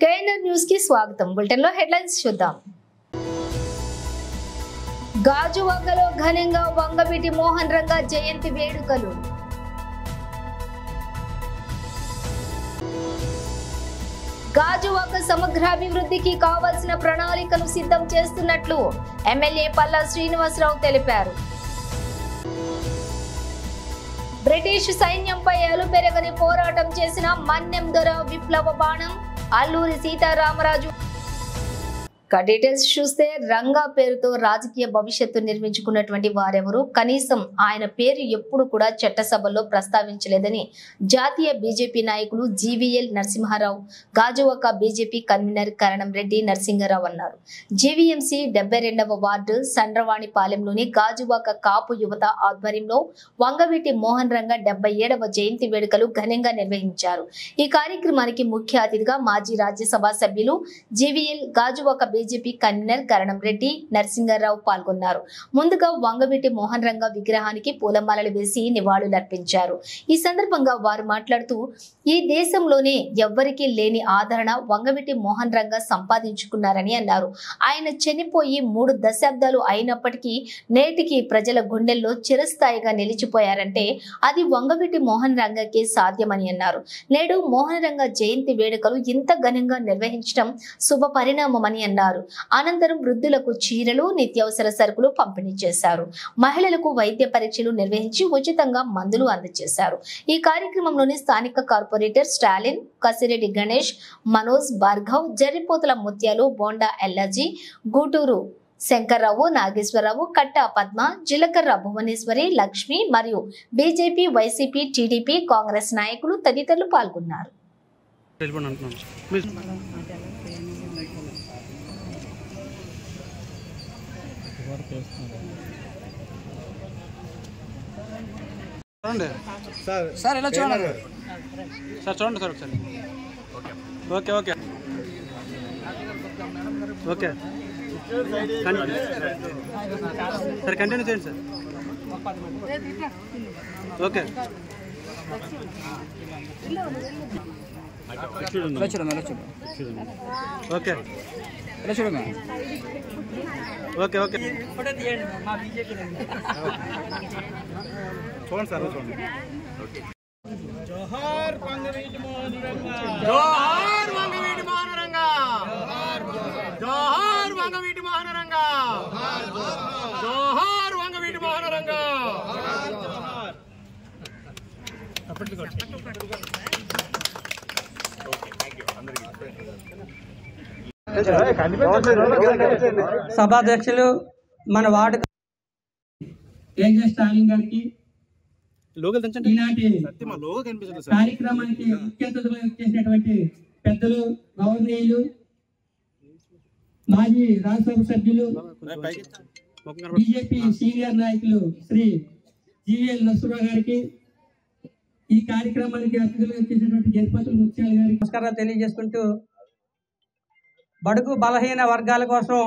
KNR news కి స్వాగతం. Bulletin లో హెడ్లైన్స్ చూద్దాం. గాజువాకలో ఘనంగా వంగవీటి మోహన్ రంగ జయంతి వేడుకలు. గాజువాక సమగ్రాభివృద్ధికి కావాల్సిన ప్రణాళికను సిద్ధం చేస్తున్నట్లు ఎమ్మెల్యే పల్లా శ్రీనివాసరావు తెలిపారు. బ్రిటిష్ సైన్యంపై అలుపెరగని పోరాటం చేసిన మన్నెం దొర విప్లవ బాణం అల్లూరి సీతారామరాజు. డీటెయిల్స్ చూస్తే రంగా పేరుతో రాజకీయ భవిష్యత్తు నిర్మించుకున్నటువంటి వారెవరు కనీసం ఆయన పేరు ఎప్పుడు కూడా చట్టసభలో ప్రస్తావించలేదని జాతీయ బీజేపీ నాయకులు జీవీఎల్ నరసింహారావు, గాజువాక బీజేపీ కన్వీనర్ కరణం రెడ్డి నరసింహారావు అన్నారు. జీవీఎంసీ 72వ వార్డు సండ్రవాణిపాలెంలోని గాజువాక కాపు యువత ఆధ్వర్యంలో వంగవీటి మోహన్ రంగ 77వ జయంతి వేడుకలు ఘనంగా నిర్వహించారు. ఈ కార్యక్రమానికి ముఖ్య అతిథిగా మాజీ రాజ్యసభ సభ్యులు జీవీఎల్ గాజువాక బీజేపీ కన్వీనర్ కరణం రెడ్డి నరసింహారావు పాల్గొన్నారు. ముందుగా వంగవీటి మోహన్ రంగ విగ్రహానికి పూలమాలలు వేసి నివాళులర్పించారు. ఈ సందర్భంగా వారు మాట్లాడుతూ ఈ దేశంలోనే ఎవ్వరికీ లేని ఆదరణ వంగవీటి మోహన్ రంగ సంపాదించుకున్నారని అన్నారు. ఆయన చనిపోయి 3 దశాబ్దాలు అయినప్పటికీ నేటికి ప్రజల గుండెల్లో చిరస్థాయిగా నిలిచిపోయారంటే అది వంగవీటి మోహన్ రంగకే సాధ్యమని అన్నారు. నేడు మోహన్ రంగ జయంతి వేడుకలు ఇంత ఘనంగా నిర్వహించడం శుభ పరిణామమని అన్నారు. అనంతరం వృద్ధులకు చీరలు, నిత్యావసర సరుకులు పంపిణీ చేశారు. మహిళలకు వైద్య పరీక్షలు నిర్వహించి ఉచితంగా మందులు అందజేశారు. ఈ కార్యక్రమంలోని స్థానిక కార్పొరేటర్ స్టాలిన్, కసిరెడ్డి గణేష్, మనోజ్, భార్గవ్, జరిపోతుల ముత్యాలు, బోండా ఎల్లాజీ, గూటూరు శంకర్రావు, నాగేశ్వరరావు, కట్టా పద్మ, జిలకర్ర భువనేశ్వరి, లక్ష్మి మరియు బీజేపీ, వైసీపీ, టీడీపీ, కాంగ్రెస్ నాయకులు తదితరులు పాల్గొన్నారు. సార్ ఎలా చూడండి సార్, చూడండి సార్ ఒకసారి. Okay okay okay sir, continue చేయండి sir. Okay okay okay okay చూడండి సార్, చూడండి. జోహార్ వంగవీటి మోహన్ రంగ, జోహార్ వంగవీటి మోహన్ రంగ, జోహార్ వంగవీటి మోహన్ రంగ, జోహార్ వంగవీటి మోహన్ రంగ. సభాధ్యక్షులు మన వార్డు స్టాలిన్ గారికి ఈనాటి కార్యక్రమానికి ముఖ్య అతిథులుగా చేసినటువంటి పెద్దలు, గౌరవనీయులు, మాజీ రాజ్యసభ సభ్యులు, బీజేపీ సీనియర్ నాయకులు శ్రీ జీవీఎల్ నరసింహారావు గారికి, ఈ కార్యక్రమానికి అతిథులుగా చేసినటువంటి జరిపోతుల ముత్యాల గారికి నమస్కారాలు తెలియజేసుకుంటూ, బడుగు బలహీన వర్గాల కోసం,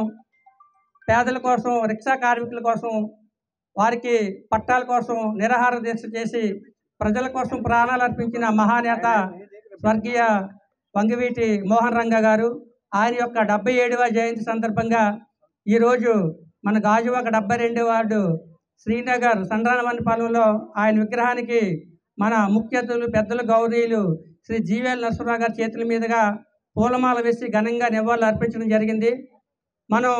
పేదల కోసం, రిక్షా కార్మికుల కోసం, వారికి పట్టాల కోసం నిరాహార దీక్ష చేసి ప్రజల కోసం ప్రాణాలు అర్పించిన మహానేత స్వర్గీయ వంగవీటి మోహన్ రంగ గారు. ఆయన యొక్క 77వ జయంతి సందర్భంగా ఈరోజు మన గాజువాక 72వ వార్డు శ్రీనగర్ సండ్రవాణిపాలెంలో ఆయన విగ్రహానికి మన ముఖ్య అతిథులు, పెద్దలు, గౌరవనీయులు శ్రీ జీవీఎల్ నరసింహారావు గారి చేతుల మీదుగా పూలమాల వేసి ఘనంగా నివాళులు అర్పించడం జరిగింది. మనం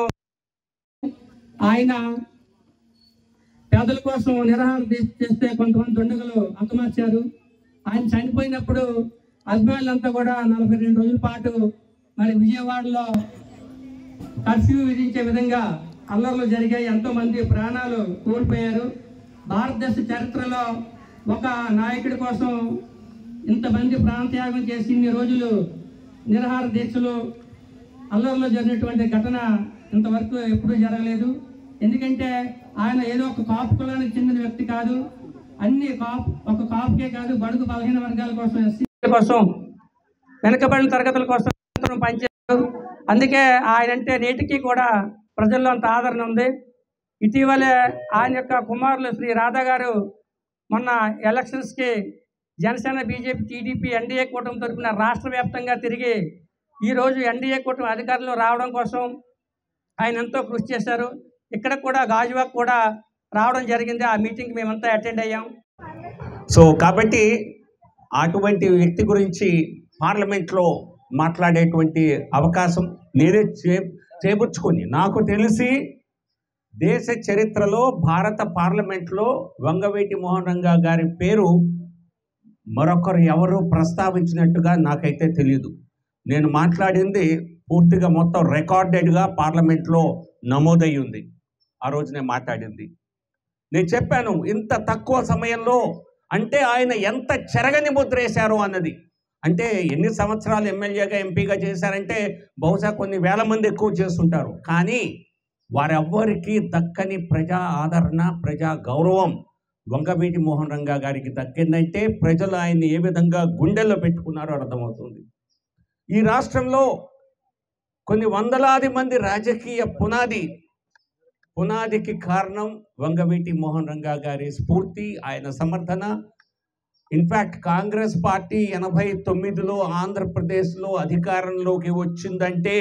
ఆయన పేదల కోసం నిరాహార దీక్ష చేస్తే కొంతమంది దుండగులు హతమార్చారు. ఆయన చనిపోయినప్పుడు అభిమానులంతా కూడా 42 రోజుల పాటు మరి విజయవాడలో కర్ఫ్యూ విధించే విధంగా అల్లర్లు జరిగాయి. ఎంతో మంది ప్రాణాలు కోల్పోయారు. భారతదేశ చరిత్రలో ఒక నాయకుడి కోసం ఇంతమంది ప్రాణత్యాగం చేసి ఇన్ని రోజులు నిరాహార దీక్షలు, అల్లర్లో జరిగినటువంటి ఘటన ఇంతవరకు ఎప్పుడూ జరగలేదు. ఎందుకంటే ఆయన ఏదో ఒక కాపు కులానికి చెందిన వ్యక్తి కాదు. అన్ని ఒక కాపుకే కాదు, బడుగు బలహీన వర్గాల కోసం, ఎస్సీల కోసం, వెనుకబడిన తరగతుల కోసం పనిచేశారు. అందుకే ఆయన అంటే నేటికి కూడా ప్రజల్లో అంత ఆదరణ ఉంది. ఇటీవలే ఆయన యొక్క కుమారులు శ్రీ రాధా గారు మొన్న ఎలక్షన్స్కి జనసేన, బీజేపీ, టీడీపీ, ఎన్డీఏ కూటమి తరఫున రాష్ట్ర వ్యాప్తంగా తిరిగి ఈరోజు ఎన్డీఏ కూటమి అధికారంలో రావడం కోసం ఆయన ఎంతో కృషి చేశారు. ఇక్కడ కూడా గాజువాక్ కూడా రావడం జరిగింది. ఆ మీటింగ్కి మేమంతా అటెండ్ అయ్యాం. సో కాబట్టి అటువంటి వ్యక్తి గురించి పార్లమెంట్లో మాట్లాడేటువంటి అవకాశం నేనే చేపుచ్చుకొని, నాకు తెలిసి దేశ చరిత్రలో భారత పార్లమెంట్లో వంగవీటి మోహన్ రంగా గారి పేరు మరొకరు ఎవరు ప్రస్తావించినట్టుగా నాకైతే తెలియదు. నేను మాట్లాడింది పూర్తిగా మొత్తం రికార్డెడ్గా పార్లమెంట్లో నమోదై ఉంది. ఆ రోజు నేను మాట్లాడింది, నేను చెప్పాను ఇంత తక్కువ సమయంలో అంటే ఆయన ఎంత చెరగని ముద్ర వేశారు అన్నది. అంటే ఎన్ని సంవత్సరాలు ఎమ్మెల్యేగా ఎంపీగా చేశారంటే బహుశా కొన్ని వేల మంది ఎక్కువ చేస్తుంటారు, కానీ వారెవ్వరికీ దక్కని ప్రజా ఆదరణ, ప్రజా గౌరవం వంగవీటి మోహన్ రంగా గారికి దక్కిందంటే ప్రజలు ఆయన్ని ఏ విధంగా గుండెల్లో పెట్టుకున్నారో అర్థమవుతుంది. ఈ రాష్ట్రంలో కొన్ని వందలాది మంది రాజకీయ పునాదికి కారణం వంగవీటి మోహన్ రంగా గారి స్ఫూర్తి, ఆయన సమర్థన. ఇన్ఫ్యాక్ట్ కాంగ్రెస్ పార్టీ 89లో ఆంధ్రప్రదేశ్లో అధికారంలోకి వచ్చిందంటే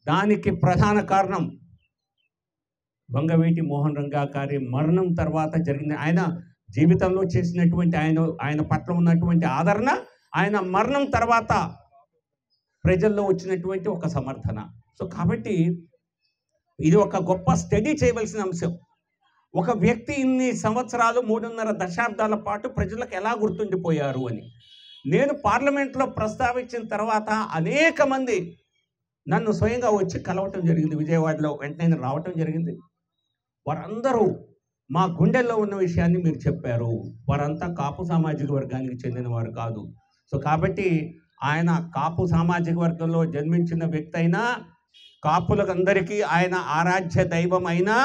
దానికి ప్రధాన కారణం వంగవీటి మోహన్ రంగా గారి మరణం తర్వాత జరిగింది. ఆయన జీవితంలో చేసినటువంటి ఆయన పట్ల ఉన్నటువంటి ఆదరణ, ఆయన మరణం తర్వాత ప్రజల్లో వచ్చినటువంటి ఒక సమర్థన. సో కాబట్టి ఇది ఒక గొప్ప స్టడీ చేయవలసిన అంశం. ఒక వ్యక్తి ఇన్ని సంవత్సరాలు 3.5 దశాబ్దాల పాటు ప్రజలకు ఎలా గుర్తుండిపోయారు అని నేను పార్లమెంట్లో ప్రస్తావించిన తర్వాత అనేక మంది నన్ను స్వయంగా వచ్చి కలవటం జరిగింది. విజయవాడలో వెంటనే రావటం జరిగింది. వారందరూ మా గుండెల్లో ఉన్న విషయాన్ని మీరు చెప్పారు. వారంతా కాపు సామాజిక వర్గానికి చెందిన వారు కాదు. సో కాబట్టి ఆయన కాపు సామాజిక వర్గంలో జన్మించిన వ్యక్తి అయినా, కాపులందరికీ ఆయన ఆరాధ్య దైవం అయినా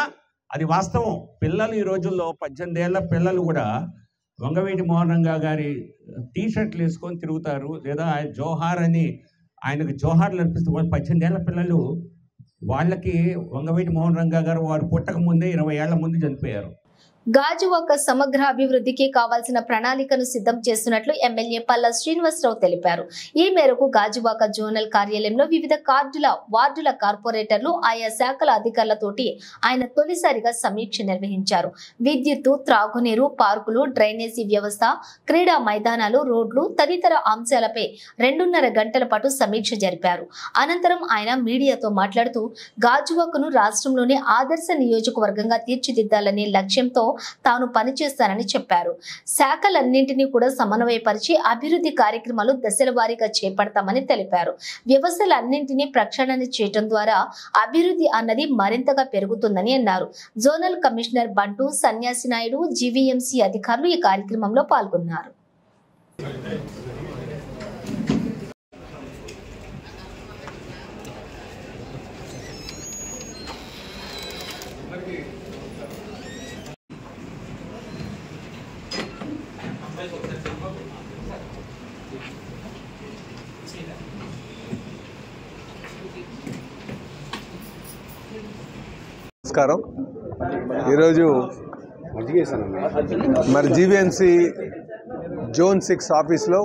అది వాస్తవం. పిల్లలు ఈ రోజుల్లో 18 ఏళ్ల పిల్లలు కూడా వంగవీటి మోహన్ రంగా గారి టీషర్ట్లు వేసుకొని తిరుగుతారు, లేదా ఆయన జోహార్ అని ఆయనకు జోహార్లు అర్పిస్తూ 18 ఏళ్ల పిల్లలు. వాళ్ళకి వంగవీటి మోహన్ రంగా గారు వారు పుట్టక ముందే 20 ఏళ్ల ముందు చనిపోయారు. గాజువాక సమగ్ర అభివృద్ధికి కావాల్సిన ప్రణాళికను సిద్ధం చేస్తున్నట్లు ఎమ్మెల్యే పల్లా శ్రీనివాసరావు తెలిపారు. ఈ మేరకు గాజువాక జోనల్ కార్యాలయంలో వివిధ వార్డుల కార్పొరేటర్లు, ఆయా శాఖల అధికారులతోటి ఆయన తొలిసారిగా సమీక్ష నిర్వహించారు. విద్యుత్తు, త్రాగునీరు, పార్కులు, డ్రైనేజీ వ్యవస్థ, క్రీడా మైదానాలు, రోడ్లు తదితర అంశాలపై 2.5 గంటల పాటు సమీక్ష జరిపారు. అనంతరం ఆయన మీడియాతో మాట్లాడుతూ గాజువాకను రాష్ట్రంలోనే ఆదర్శ నియోజకవర్గంగా తీర్చిదిద్దాలనే లక్ష్యంతో తాను పనిచేస్తానని చెప్పారు. శాఖలన్నింటినీ కూడా సమన్వయపరిచి అభివృద్ధి కార్యక్రమాలు దశల వారీగా చేపడతామని తెలిపారు. వ్యవస్థలన్నింటినీ ప్రక్షాళన చేయడం ద్వారా అభివృద్ధి అన్నది మరింతగా పెరుగుతుందని అన్నారు. జోనల్ కమిషనర్ బంటు, సన్యాసి నాయుడు, జీవీఎంసీ అధికారులు ఈ కార్యక్రమంలో పాల్గొన్నారు. నమస్కారం. ఈరోజు మరి జీవీఎంసీ జోన్ 6 ఆఫీస్లో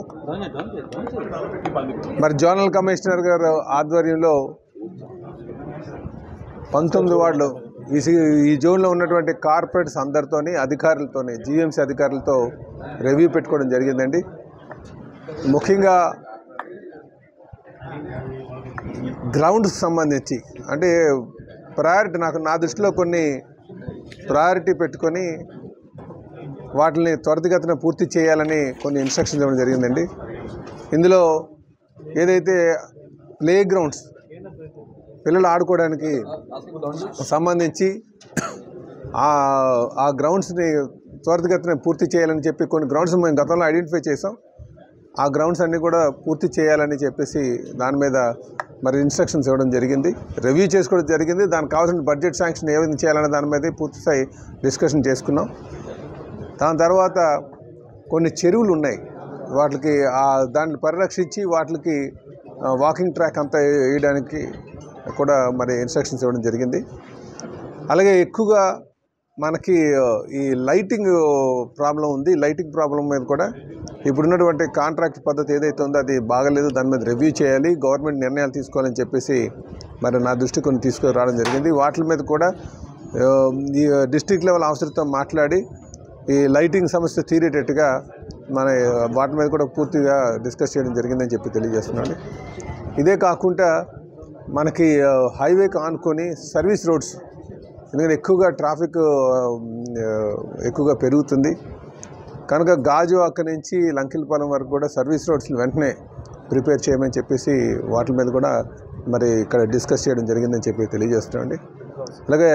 మరి జోనల్ కమిషనర్ గారు ఆధ్వర్యంలో 19 వార్డులు ఈ జోన్లో ఉన్నటువంటి కార్పొరేట్స్ అందరితోని, అధికారులతోని, జీవీఎంసీ అధికారులతో రివ్యూ పెట్టుకోవడం జరిగిందండి. ముఖ్యంగా గ్రౌండ్స్కి సంబంధించి అంటే ప్రయారిటీ నా దృష్టిలో కొన్ని ప్రయారిటీ పెట్టుకొని వాటిని త్వరితగతిన పూర్తి చేయాలని కొన్ని ఇన్స్ట్రక్షన్స్ ఇవ్వడం జరిగిందండి. ఇందులో ఏదైతే ప్లే గ్రౌండ్స్ పిల్లలు ఆడుకోవడానికి సంబంధించి ఆ గ్రౌండ్స్ని త్వరితగతిన పూర్తి చేయాలని చెప్పి కొన్ని గ్రౌండ్స్ మేము గతంలో ఐడెంటిఫై చేసాం. ఆ గ్రౌండ్స్ అన్నీ కూడా పూర్తి చేయాలని చెప్పేసి దాని మీద మరి ఇన్స్ట్రక్షన్స్ ఇవ్వడం జరిగింది. రివ్యూ చేసుకోవడం జరిగింది. దానికి కావాల్సిన బడ్జెట్ శాంక్షన్ ఏ విధంగా చేయాలనే దాని మీద పూర్తిస్థాయి డిస్కషన్ చేసుకున్నాం. దాని తర్వాత కొన్ని చెరువులు ఉన్నాయి, వాటికి దాన్ని పరిరక్షించి వాటికి వాకింగ్ ట్రాక్ అంతా వేయడానికి కూడా మరి ఇన్స్ట్రక్షన్స్ ఇవ్వడం జరిగింది. అలాగే ఎక్కువగా మనకి ఈ లైటింగ్ ప్రాబ్లం ఉంది. లైటింగ్ ప్రాబ్లం మీద కూడా ఇప్పుడున్నటువంటి కాంట్రాక్ట్ పద్ధతి ఏదైతే ఉందో అది బాగలేదు, దాని మీద రివ్యూ చేయాలి, గవర్నమెంట్ నిర్ణయాలు తీసుకోవాలని చెప్పేసి మరి నా దృష్టికి కొన్ని తీసుకురావడం జరిగింది. వాటి మీద కూడా ఈ డిస్ట్రిక్ట్ లెవెల్ ఆఫీసర్తో మాట్లాడి ఈ లైటింగ్ సమస్య తీరేటట్టుగా మన వాటి మీద కూడా పూర్తిగా డిస్కస్ చేయడం జరిగిందని చెప్పి తెలియజేస్తున్నాను. ఇదే కాకుండా మనకి హైవేకి ఆనుకొని సర్వీస్ రోడ్స్, ఎందుకంటే ఎక్కువగా ట్రాఫిక్ ఎక్కువగా పెరుగుతుంది కనుక గాజువాక నుంచి లంకిలపాలెం వరకు కూడా సర్వీస్ రోడ్స్ని వెంటనే ప్రిపేర్ చేయమని చెప్పేసి వాటి మీద కూడా మరి ఇక్కడ డిస్కస్ చేయడం జరిగిందని చెప్పి తెలియజేస్తున్నాండి. అలాగే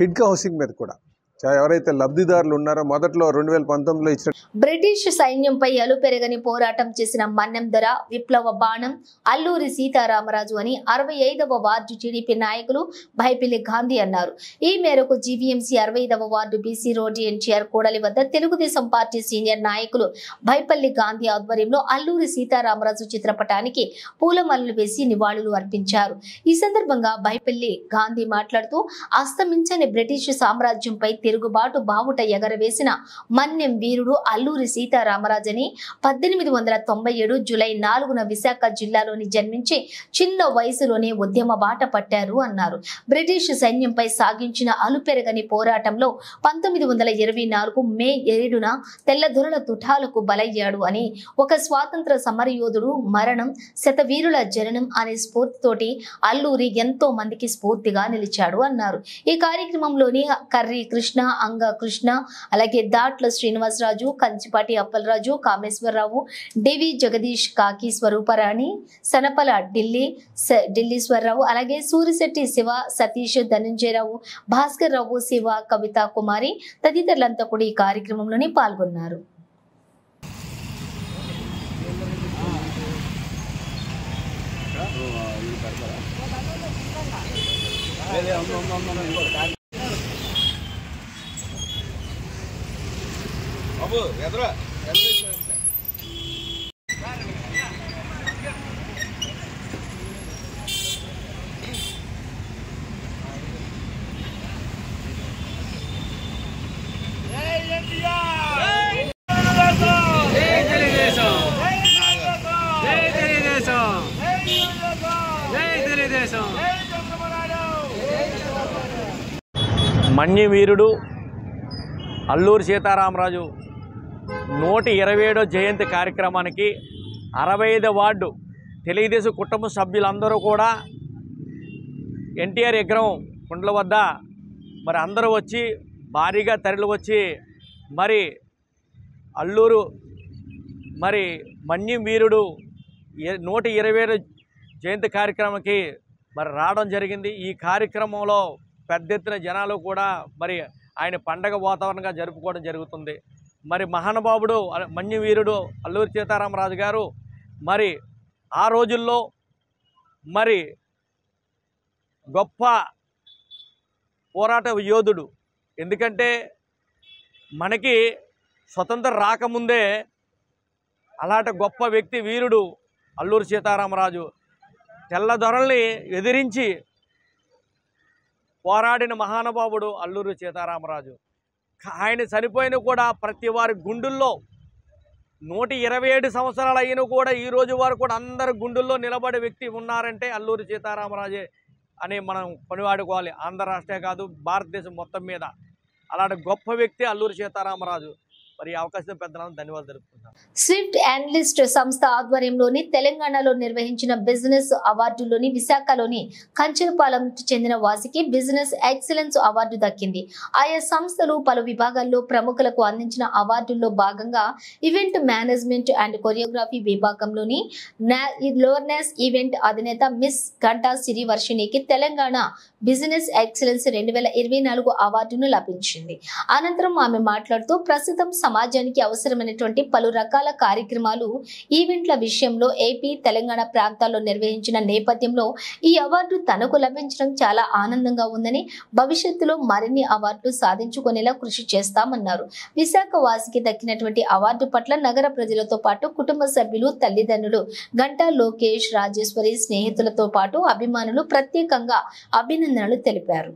టిడ్కా హౌసింగ్ మీద కూడా ఎవరైతే లబ్ధిదారులు ఉన్నారో మొదట్లో 2019లో ఇచ్చిన బ్రిటిష్ సైన్యంపై అలుపెరగని పోరాటం చేసిన మన్నెం దొర విప్లవ బాణం అల్లూరి సీతారామరాజు అని 65వ వార్డు టీడీపీ నాయకులు భైపిల్లి గాంధీ అన్నారు. ఈ మేరకు జీవీఎంసీ 65వ వార్డు బీసీ రోడ్డు ఎన్టీఆర్ కూడలి వద్ద తెలుగుదేశం పార్టీ సీనియర్ నాయకులు భైపల్లి గాంధీ ఆధ్వర్యంలో అల్లూరి సీతారామరాజు చిత్రపటానికి పూలమాలలు వేసి నివాళులు అర్పించారు. ఈ సందర్భంగా భైపల్లి గాంధీ మాట్లాడుతూ అస్తమించని బ్రిటిష్ సామ్రాజ్యంపై తిరుగుబాటు బావుట ఎగరవేసిన మన్నెం వీరుడు అల్లూరి సీతారామరాజని 1897 జూలై 4న విశాఖ జిల్లాలోని జన్మించి చిన్న వయసులోనే ఉద్యమ బాట పట్టారు అన్నారు. బ్రిటిష్ సైన్యంపై సాగించిన అలుపెరగని పోరాటంలో 1924 మే 7న తెల్లదొరల తుఠాలకు బలయ్యాడు అని, ఒక స్వాతంత్ర సమరయోధుడు మరణం శతవీరుల జననం అనే స్ఫూర్తితోటి అల్లూరి ఎంతో మందికి స్ఫూర్తిగా నిలిచాడు అన్నారు. ఈ కార్యక్రమంలోని కర్రీ కృష్ణ, అంగ కృష్ణ, అలాగే దాట్ల శ్రీనివాసరాజు, కంచిపాటి అప్పలరాజు, కామేశ్వరరావు, డివి జగదీష్, కాకి స్వరూపరాణి, సనపల ఢిల్లీశ్వరరావు, అలాగే సూరిశెట్టి శివ, సతీష్, ధనంజయరావు, భాస్కర్ రావు, శివ, కవిత కుమారి తదితరులంతా కూడా ఈ కార్యక్రమంలోనే పాల్గొన్నారు. మన్య వీరుడు అల్లూరి సీతారామరాజు 127వ జయంతి కార్యక్రమానికి 65వ వార్డు తెలుగుదేశం కుటుంబ సభ్యులందరూ కూడా ఎన్టీఆర్ విగ్రహం కుండ్ల వద్ద మరి అందరూ వచ్చి భారీగా తరలి వచ్చి మరి అల్లూరు మరి మన్యం వీరుడు 127వ జయంతి కార్యక్రమానికి మరి రావడం జరిగింది. ఈ కార్యక్రమంలో పెద్ద ఎత్తున జనాలు కూడా మరి ఆయన పండగ వాతావరణంగా జరుపుకోవడం జరుగుతుంది. మరి మహానుభావుడు మన్య వీరుడు అల్లూరి సీతారామరాజు గారు మరి ఆ రోజుల్లో మరి గొప్ప పోరాట యోధుడు. ఎందుకంటే మనకి స్వతంత్రం రాకముందే అలాంటి గొప్ప వ్యక్తి వీరుడు అల్లూరి సీతారామరాజు. తెల్లదొరల్ని ఎదిరించి పోరాడిన మహానుభావుడు అల్లూరి సీతారామరాజు. ఆయన చనిపోయిన కూడా ప్రతి వారి గుండెల్లో 127 సంవత్సరాలు అయినా కూడా ఈ రోజు వరకు కూడా అందరి గుండెల్లో నిలబడే వ్యక్తి ఉన్నారంటే అల్లూరి సీతారామరాజే అని మనం కొనివాడుకోవాలి. ఆంధ్ర రాష్ట్రే కాదు, భారతదేశం మొత్తం మీద అలాంటి గొప్ప వ్యక్తి అల్లూరి సీతారామరాజు. మరి అవకాశం పెద్దలను ధన్యవాదాలు తెలుపుతున్నాను. స్విఫ్ట్ అనలిస్ట్ సంస్థ ఆధ్వర్యంలోని తెలంగాణలో నిర్వహించిన బిజినెస్ అవార్డులోని విశాఖలోని కంచెలపాలెం చెందిన వాసికి బిజినెస్ ఎక్సలెన్స్ అవార్డు దక్కింది. ఆయా సంస్థలు పలు విభాగాల్లో ప్రముఖులకు అందించిన అవార్డుల్లో భాగంగా ఈవెంట్ మేనేజ్మెంట్ అండ్ కొరియోగ్రఫీ విభాగంలోని లోర్నెస్ ఈవెంట్ అధినేత మిస్ గంటా సిరి వర్షిణికి తెలంగాణ బిజినెస్ ఎక్సలెన్స్ 2024 అవార్డును లభించింది. అనంతరం ఆమె మాట్లాడుతూ ప్రస్తుతం సమాజానికి అవసరమైనటువంటి పలు రకాల కార్యక్రమాలు ఈవెంట్ల విషయంలో ఏపీ, తెలంగాణ ప్రాంతాల్లో నిర్వహించిన నేపథ్యంలో ఈ అవార్డు తనకు లభించడం చాలా ఆనందంగా ఉందని, భవిష్యత్తులో మరిన్ని అవార్డులు సాధించుకునేలా కృషి చేస్తామన్నారు. విశాఖ వాసికి దక్కినటువంటి అవార్డు పట్ల నగర ప్రజలతో పాటు కుటుంబ సభ్యులు, తల్లిదండ్రులు, గంటా లోకేష్, రాజేశ్వరి, స్నేహితులతో పాటు అభిమానులు ప్రత్యేకంగా అభినందనలు తెలిపారు.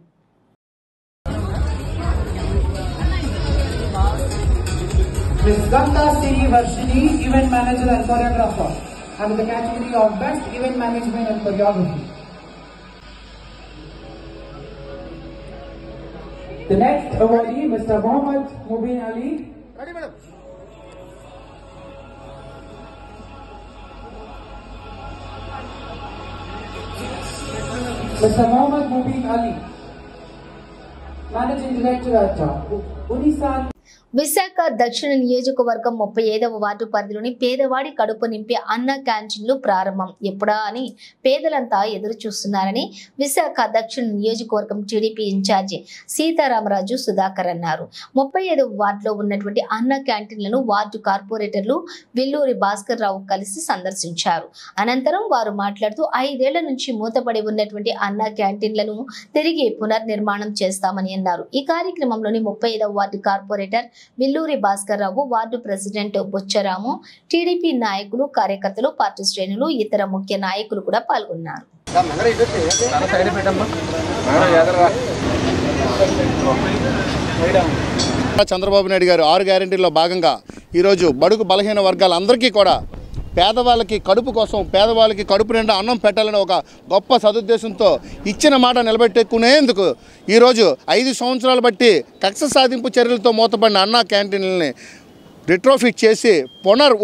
Ms. Ganga Siri Varshini, Event Manager and Choreographer, and the category of Best Event Management and Choreography. The next awardee, Mr. Mohammad Mubin Ali. Ready, madam. Mr. Mohammad Mubin Ali, Managing Director at Unisan. Visakha దక్షిణ నియోజకవర్గం 35వ ward పరిధిలోని పేదవాడి కడుపు నింపే అన్న క్యాంటీన్లు ప్రారంభం ఎప్పుడా అని పేదలంతా ఎదురు చూస్తున్నారని విశాఖ దక్షిణ నియోజకవర్గం టీడీపీ ఇన్ఛార్జి సీతారామరాజు సుధాకర్ అన్నారు. 35వ వార్డులో ఉన్నటువంటి అన్న క్యాంటీన్లను వార్డు కార్పొరేటర్లు విల్లూరి భాస్కర్ రావు కలిసి సందర్శించారు. అనంతరం వారు మాట్లాడుతూ 5 ఏళ్ల నుంచి మూతపడి ఉన్నటువంటి అన్న క్యాంటీన్లను తిరిగి పునర్నిర్మాణం చేస్తామని అన్నారు. ఈ కార్యక్రమంలోని 35వ వార్డు కార్పొరేటర్ విల్లూరి భాస్కర్ రావు, వార్డు ప్రెసిడెంట్ బొచ్చరాము, టీడీపీ నాయకులు, కార్యకర్తలు, పార్టీ శ్రేణులు, ఇతర ముఖ్య నాయకులు కూడా పాల్గొన్నారు. చంద్రబాబు నాయుడు గారు 6 గ్యారెంటీల్లో భాగంగా ఈరోజు బడుగు బలహీన వర్గాలందరికీ కూడా పేదవాళ్ళకి కడుపు కోసం, పేదవాళ్ళకి కడుపు నిండా అన్నం పెట్టాలని ఒక గొప్ప సదుద్దేశంతో ఇచ్చిన మాట నిలబెట్టుకునేందుకు ఈరోజు 5 సంవత్సరాలు బట్టి కక్ష సాధింపు చర్యలతో మూతపడిన అన్నా క్యాంటీన్లని రిట్రోఫిట్ చేసి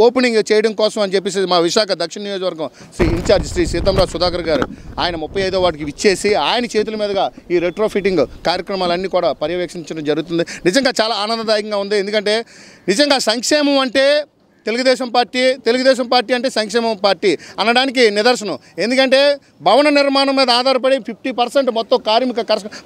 ఓపెనింగ్ చేయడం కోసం అని చెప్పేసి మా విశాఖ దక్షిణ నియోజకవర్గం ఇన్ఛార్జ్ శ్రీ సీతారామరాజు సుధాకర్ గారు ఆయన 35వ వార్డుకి ఇచ్చేసి ఆయన చేతుల మీదుగా ఈ రిట్రోఫిటింగ్ కార్యక్రమాలన్నీ కూడా పర్యవేక్షించడం జరుగుతుంది. నిజంగా చాలా ఆనందదాయకంగా ఉంది. ఎందుకంటే నిజంగా సంక్షేమం అంటే తెలుగుదేశం పార్టీ అంటే సంక్షేమం పార్టీ అనడానికి నిదర్శనం. ఎందుకంటే భవన నిర్మాణం మీద ఆధారపడి 50% మొత్తం కార్మిక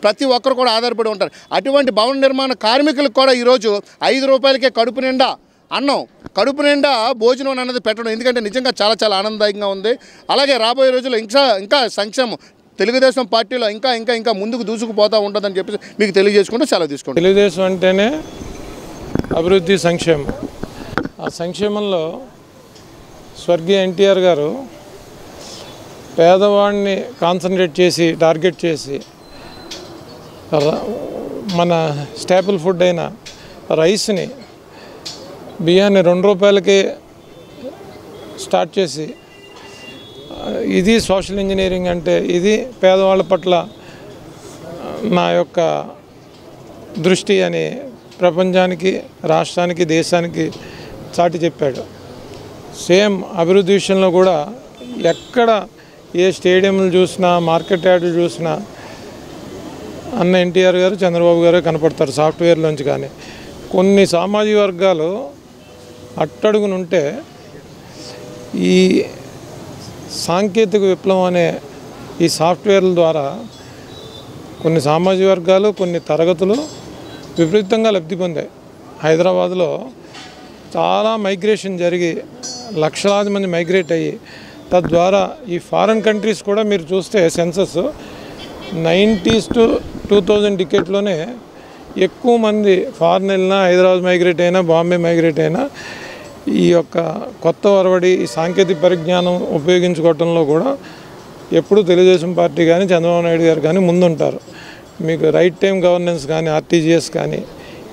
ప్రతి ఒక్కరు కూడా ఆధారపడి ఉంటారు. అటువంటి భవన నిర్మాణ కార్మికులకు కూడా ఈరోజు 5 రూపాయలకే కడుపు నిండా అన్నం, కడుపు నిండా భోజనం అన్నది పెట్టడం ఎందుకంటే నిజంగా చాలా చాలా ఆనందదాయకంగా ఉంది. అలాగే రాబోయే రోజుల్లో ఇంకా సంక్షేమం తెలుగుదేశం పార్టీలో ఇంకా ముందుకు దూసుకుపోతూ ఉంటుందని చెప్పేసి మీకు తెలియజేసుకుంటూ సెలవు తీసుకుంటాం. తెలుగుదేశం అంటేనే అభివృద్ధి, సంక్షేమం. ఆ సంక్షేమంలో స్వర్గీయ ఎన్టీఆర్ గారు పేదవాడిని కాన్సన్ట్రేట్ చేసి, టార్గెట్ చేసి మన స్టాపుల్ ఫుడ్ అయిన రైస్ని, బియ్యాన్ని 2 రూపాయలకి స్టార్ట్ చేసి, ఇది సోషల్ ఇంజనీరింగ్ అంటే, ఇది పేదవాళ్ళ పట్ల నా యొక్క దృష్టి అని ప్రపంచానికి, రాష్ట్రానికి, దేశానికి చాటి చెప్పాడు. సేమ్ అభివృద్ధి విషయంలో కూడా ఎక్కడ ఏ స్టేడియంలు చూసినా, మార్కెట్ యార్డులు చూసినా అన్న ఎన్టీఆర్ గారు, చంద్రబాబు గారు కనపడతారు సాఫ్ట్వేర్లోంచి. కానీ కొన్ని సామాజిక వర్గాలు అట్టడుగునుంటే ఈ సాంకేతిక విప్లవం అనే ఈ సాఫ్ట్వేర్ల ద్వారా కొన్ని సామాజిక వర్గాలు, కొన్ని తరగతులు విపరీతంగా లబ్ధి పొందాయి. హైదరాబాద్లో చాలా మైగ్రేషన్ జరిగి లక్షలాది మంది మైగ్రేట్ అయ్యి తద్వారా ఈ ఫారెన్ కంట్రీస్ కూడా మీరు చూస్తే సెన్సస్ 90s to 2000 డికేట్లోనే ఎక్కువ మంది ఫారెన్ వెళ్ళినా, హైదరాబాద్ మైగ్రేట్ అయినా, బాంబే మైగ్రేట్ అయినా ఈ యొక్క కొత్త ఒరవడి, ఈ సాంకేతిక పరిజ్ఞానం ఉపయోగించుకోవటంలో కూడా ఎప్పుడు తెలుగుదేశం పార్టీ కానీ, చంద్రబాబు నాయుడు గారు కానీ ముందుంటారు. మీకు రైట్ టైం గవర్నెన్స్ కానీ, ఆర్టీజీఎస్ కానీ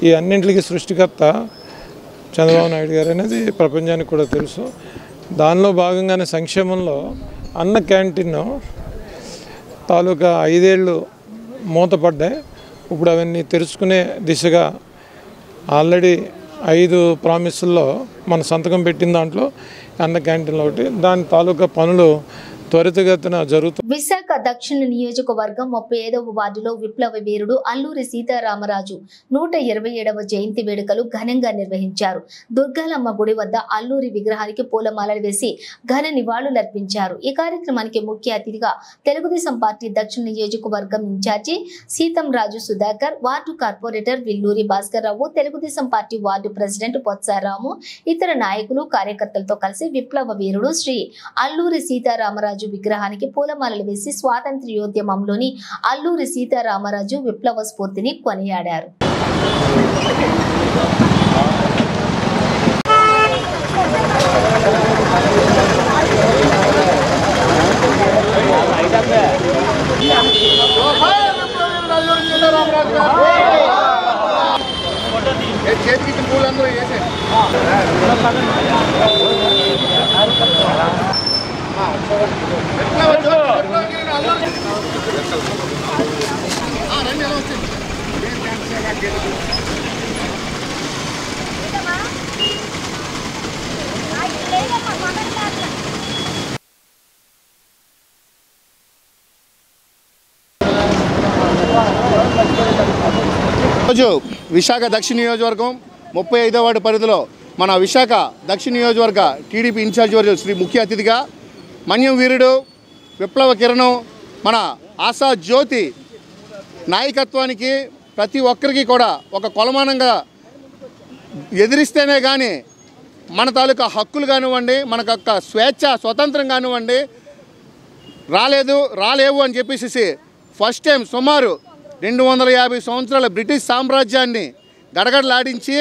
ఈ అన్నింటికి సృష్టికర్త చంద్రబాబు నాయుడు గారు అనేది ప్రపంచానికి కూడా తెలుసు. దానిలో భాగంగానే సంక్షేమంలో అన్న క్యాంటీన్ తాలూకా 5 ఏళ్ళు మూతపడ్డాయి. ఇప్పుడు అవన్నీ తెరుచుకునే దిశగా ఆల్రెడీ 5 ప్రామిసుల్లో మన సంతకం పెట్టిన దాంట్లో అన్న క్యాంటీన్లో ఒకటి. దాని తాలూకా పనులు త్వరితగతిన జరుగుతుంది. విశాఖ దక్షిణ నియోజకవర్గం 35వ వార్డులో విప్లవ వీరుడు అల్లూరి సీతారామరాజు 127వ జయంతి వేడుకలు ఘనంగా నిర్వహించారు. దుర్గాలమ్మ గుడి వద్ద అల్లూరి విగ్రహానికి పూలమాలలు వేసి ఘన నివాళులర్పించారు. ఈ కార్యక్రమానికి ముఖ్య అతిథిగా తెలుగుదేశం పార్టీ దక్షిణ నియోజకవర్గం in-charge Seethamraju Sudhakar, ward corporator Villuri Bhaskar Rao, Telugudesam party ward president Botsaramu, ఇతర నాయకులు, కార్యకర్తలతో కలిసి విప్లవ వీరుడు శ్రీ అల్లూరి సీతారామరాజు విగ్రహానికి పూలమాలలు వేసి స్వాతంత్ర్యోద్యమంలోని అల్లూరి సీతారామరాజు విప్లవ స్ఫూర్తిని కొనియాడారు. చేతికి పూలందరూ వేసే రోజు విశాఖ దక్షిణ నియోజకవర్గం 35వ వార్డు పరిధిలో మన విశాఖ దక్షిణ నియోజకవర్గ టీడీపీ ఇన్ఛార్జ్ వర్యులు శ్రీ ముఖ్య అతిథిగా మన్యం వీరుడు విప్లవ కిరణం మన ఆశా జ్యోతి నాయకత్వానికి ప్రతి ఒక్కరికి కూడా ఒక కొలమానంగా ఎదిరిస్తేనే కానీ మన తాలూకా హక్కులు కానివ్వండి మనకు ఒక స్వేచ్ఛ స్వతంత్రం కానివ్వండి రాలేవు అని చెప్పేసి ఫస్ట్ టైం సుమారు 250 సంవత్సరాల బ్రిటిష్ సామ్రాజ్యాన్ని గడగడలాడించి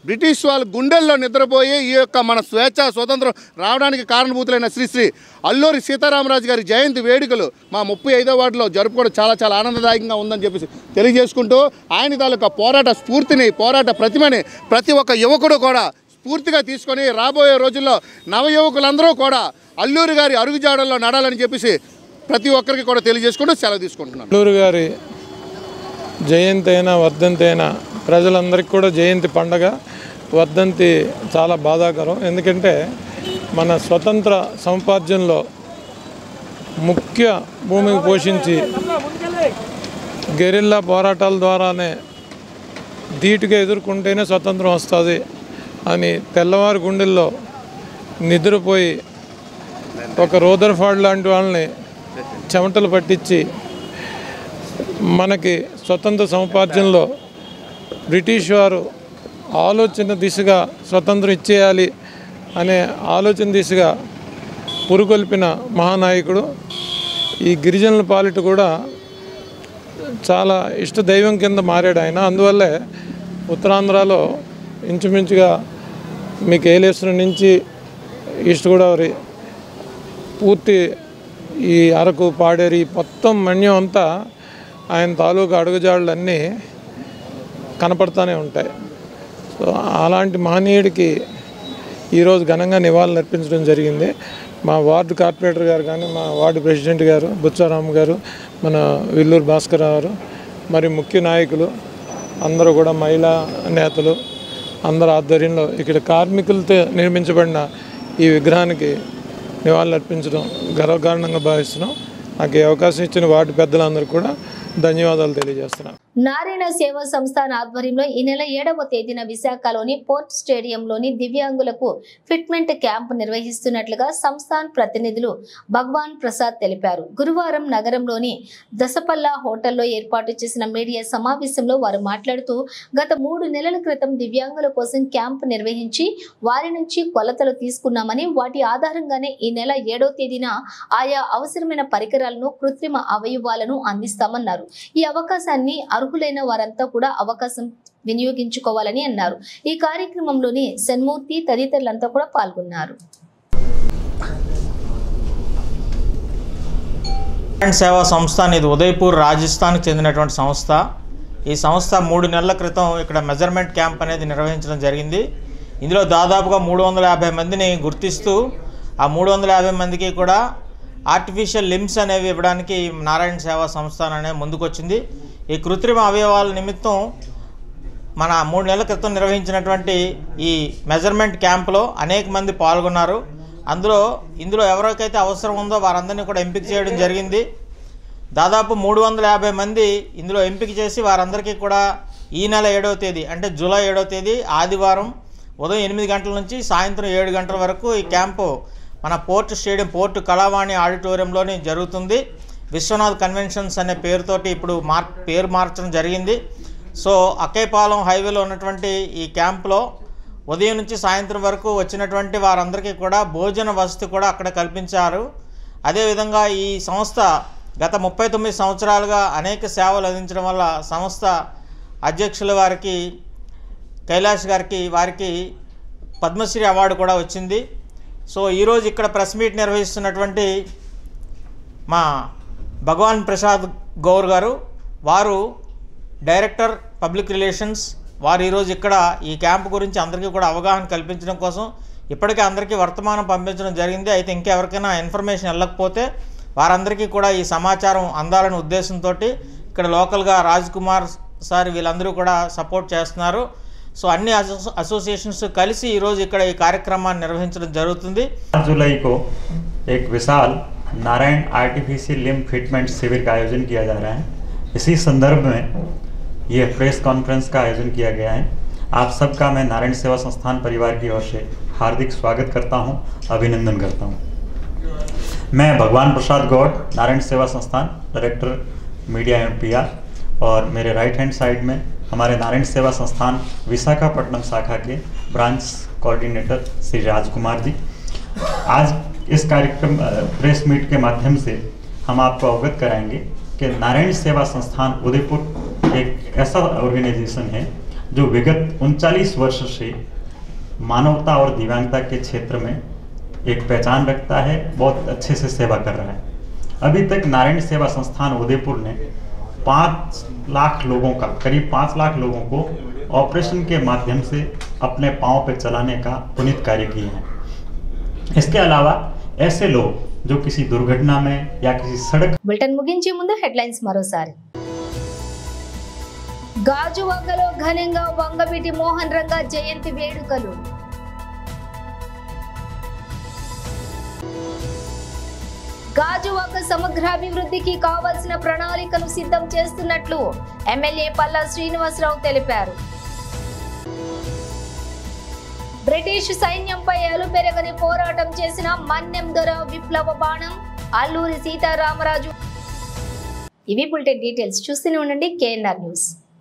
బ్రిటిష్ వాళ్ళ గుండెల్లో నిద్రపోయి ఈ యొక్క మన స్వేచ్ఛ స్వతంత్రం రావడానికి కారణభూతులైన శ్రీ అల్లూరి సీతారామరాజు గారి జయంతి వేడుకలు మా 35వ వార్డులో జరుపుకోవడం చాలా ఆనందదాయకంగా ఉందని చెప్పేసి తెలియజేసుకుంటూ ఆయన తాలూకా పోరాట స్ఫూర్తిని పోరాట ప్రతిమని ప్రతి ఒక్క యువకుడు కూడా స్ఫూర్తిగా తీసుకొని రాబోయే రోజుల్లో నవయువకులందరూ కూడా అల్లూరి గారి అడుగుజాడల్లో నడాలని చెప్పేసి ప్రతి ఒక్కరికి కూడా తెలియజేసుకుంటూ సెలవు తీసుకుంటున్నాను. అల్లూరి గారి జయంతి అయినా వర్ధంతి అయినా ప్రజలందరికీ కూడా జయంతి పండగ, వర్ధంతి చాలా బాధాకరం. ఎందుకంటే మన స్వతంత్ర సముపార్జనలో ముఖ్య భూమిని పోషించి గెరిల్లా పోరాటాల ద్వారానే ధీటుగా ఎదుర్కొంటేనే స్వతంత్రం వస్తుంది అని తెల్లవారి గుండెల్లో నిద్రపోయి ఒక రూదర్ఫర్డ్ లాంటి వాళ్ళని చెమటలు పట్టించి మనకి స్వతంత్ర సముపార్జనలో బ్రిటిష్ వారు ఆలోచన దిశగా స్వతంత్రం ఇచ్చేయాలి అనే ఆలోచన దిశగా పురుగొల్పిన మహానాయకుడు. ఈ గిరిజనుల పాలిట కూడా చాలా ఇష్ట దైవం కింద మారాడు ఆయన. అందువల్లే ఉత్తరాంధ్రలో ఇంచుమించుగా మీకు ఏలేశ్వరం నుంచి ఈస్ట్ గోదావరి పూర్తి ఈ అరకు పాడేరి మొత్తం మన్యం అంతా ఆయన తాలూకా అడుగుజాడలన్నీ కనపడుతూనే ఉంటాయి. సో అలాంటి మహనీయుడికి ఈరోజు ఘనంగా నివాళులు అర్పించడం జరిగింది. మా వార్డు కార్పొరేటర్ గారు కానీ మా వార్డు ప్రెసిడెంట్ గారు బుచ్చారాము గారు, మన విల్లూరు భాస్కర్ గారు, మరి ముఖ్య నాయకులు అందరూ కూడా మహిళా నేతలు అందరి ఆధ్వర్యంలో ఇక్కడ కార్మికులతో నిర్మించబడిన ఈ విగ్రహానికి నివాళులు అర్పించడం గర్వకారణంగా భావిస్తున్నాం. నాకు ఈ అవకాశం ఇచ్చిన వార్డు పెద్దలందరూ కూడా ధన్యవాదాలు తెలియజేస్తున్నాను. నారాయణ సేవా సంస్థాన ఆధ్వర్యంలో ఈ నెల 7వ తేదీన విశాఖలోని పోర్ట్ స్టేడియంలోని దివ్యాంగులకు ఫిట్మెంట్ క్యాంప్ నిర్వహిస్తున్నట్లుగా సంస్థాన్ ప్రతినిధులు భగవాన్ ప్రసాద్ తెలిపారు. గురువారం నగరంలోని దసపల్లా హోటల్లో ఏర్పాటు చేసిన మీడియా సమావేశంలో వారు మాట్లాడుతూ గత 3 నెలల క్రితం దివ్యాంగుల కోసం క్యాంప్ నిర్వహించి వారి నుంచి కొలతలు తీసుకున్నామని, వాటి ఆధారంగానే ఈ నెల 7వ తేదీన ఆయా అవసరమైన పరికరాలను, కృత్రిమ అవయవాలను అందిస్తామన్నారు. ఈ అవకాశాన్ని అర్హులైన వారంతా కూడా అవకాశం వినియోగించుకోవాలని అన్నారు. ఈ కార్యక్రమంలోని సన్మూర్తి తదితరులంతా కూడా పాల్గొన్నారు. సేవా సంస్థ అనేది ఉదయపూర్ రాజస్థాన్కి చెందినటువంటి సంస్థ. ఈ సంస్థ 3 నెలల క్రితం ఇక్కడ మెజర్మెంట్ క్యాంప్ అనేది నిర్వహించడం జరిగింది. ఇందులో దాదాపుగా 350 మందిని గుర్తిస్తూ ఆ 350 మందికి కూడా ఆర్టిఫిషియల్ లిమ్స్ అనేవి ఇవ్వడానికి నారాయణ సేవా సంస్థాన్ అనేది ముందుకొచ్చింది. ఈ కృత్రిమ అవయవాల నిమిత్తం మన 3 నెలల క్రితం నిర్వహించినటువంటి ఈ మెజర్మెంట్ క్యాంప్లో అనేక మంది పాల్గొన్నారు. ఇందులో ఎవరికైతే అవసరం ఉందో వారందరినీ కూడా ఎంపిక చేయడం జరిగింది. దాదాపు 350 మంది ఇందులో ఎంపిక చేసి వారందరికీ కూడా ఈ నెల 7వ తేదీ అంటే జూలై 7వ తేదీ ఆదివారం ఉదయం 8 గంటల నుంచి సాయంత్రం 7 గంటల వరకు ఈ క్యాంపు మన పోర్ట్ స్టేడియం పోర్ట్ కళావాణి ఆడిటోరియంలోని జరుగుతుంది. విశ్వనాథ్ కన్వెన్షన్స్ అనే పేరుతోటి ఇప్పుడు పేరు మార్చడం జరిగింది. సో అక్కేపాలెం హైవేలో ఉన్నటువంటి ఈ క్యాంప్లో ఉదయం నుంచి సాయంత్రం వరకు వచ్చినటువంటి వారందరికీ కూడా భోజన వసతి కూడా అక్కడ కల్పించారు. అదేవిధంగా ఈ సంస్థ గత 39 సంవత్సరాలుగా అనేక సేవలు అందించడం వల్ల సంస్థ అధ్యక్షుల వారికి కైలాష్ గారికి వారికి పద్మశ్రీ అవార్డు కూడా వచ్చింది. సో ఈరోజు ఇక్కడ ప్రెస్ మీట్ నిర్వహిస్తున్నటువంటి మా భగవాన్ ప్రసాద్ గౌర్ గారు, వారు డైరెక్టర్ పబ్లిక్ రిలేషన్స్ వారు ఈరోజు ఇక్కడ ఈ క్యాంపు గురించి అందరికీ కూడా అవగాహన కల్పించడం కోసం ఇప్పటికే అందరికీ వర్తమానం పంపించడం జరిగింది. అయితే ఇంకెవరికైనా ఇన్ఫర్మేషన్ వెళ్ళకపోతే వారందరికీ కూడా ఈ సమాచారం అందాలనే ఉద్దేశంతో ఇక్కడ లోకల్గా రాజ్ కుమార్ సార్ వీళ్ళందరూ కూడా సపోర్ట్ చేస్తున్నారు. సో అన్ని అసోసియేషన్స్ కలిసి ఈరోజు ఇక్కడ ఈ కార్యక్రమాన్ని నిర్వహించడం జరుగుతుంది. 5 जुलाई को एक विशाल नारायण आर्टिफिशियल लिम्ब फिटमेंट शिविर का आयोजन किया जा रहा है। इसी संदर्भ में ये प्रेस कॉन्फ्रेंस का आयोजन किया गया है। आप सबका मैं नारायण सेवा संस्थान परिवार की ओर से हार्दिक स्वागत करता हूं, अभिनंदन करता हूं। मैं भगवान प्रसाद गौड़, नारायण सेवा संस्थान डायरेक्टर मीडिया एवं PR, और मेरे राइट हैंड साइड में हमारे नारायण सेवा संस्थान विशाखापट्टनम शाखा के ब्रांच कोऑर्डिनेटर श्री राजकुमार जी। आज इस कार्यक्रम प्रेस मीट के माध्यम से हम आपको अवगत कराएंगे कि नारायण सेवा संस्थान उदयपुर एक ऐसा ऑर्गेनाइजेशन है जो विगत 39 वर्ष से मानवता और दिव्यांगता के क्षेत्र में एक पहचान रखता है, बहुत अच्छे से सेवा कर रहा है। अभी तक नारायण सेवा संस्थान उदयपुर ने 5 लाख लोगों का, करीब 5 लाख लोगों को ऑपरेशन के माध्यम से अपने पांव पे चलाने का पुनीत कार्य किए हैं। इसके अलावा ऐसे लोग जो किसी दुर्घटना में या किसी सड़क బులెటిన్ ముగించే ముందు హెడ్లైన్స్ మరోసారి. గాజువాకలో ఘనంగా వంగవీటి మోహన్ రంగా జయంతి వేడుకలు. గాజువాక సమగ్రాభివృద్ధికి కావాల్సిన ప్రణాళికను సిద్ధం చేస్తున్నట్లు ఎమ్మెల్యే పల్లా శ్రీనివాసరావు తెలిపారు. బ్రిటిష్ సైన్యంపై అలుపెరగని పోరాటం చేసిన మన్నెం దొర విప్లవ బాణం అల్లూరి సీతారామరాజు. ఇవి బులెటిన్ డీటెయిల్స్. చూస్తూనే ఉండండి KNR న్యూస్.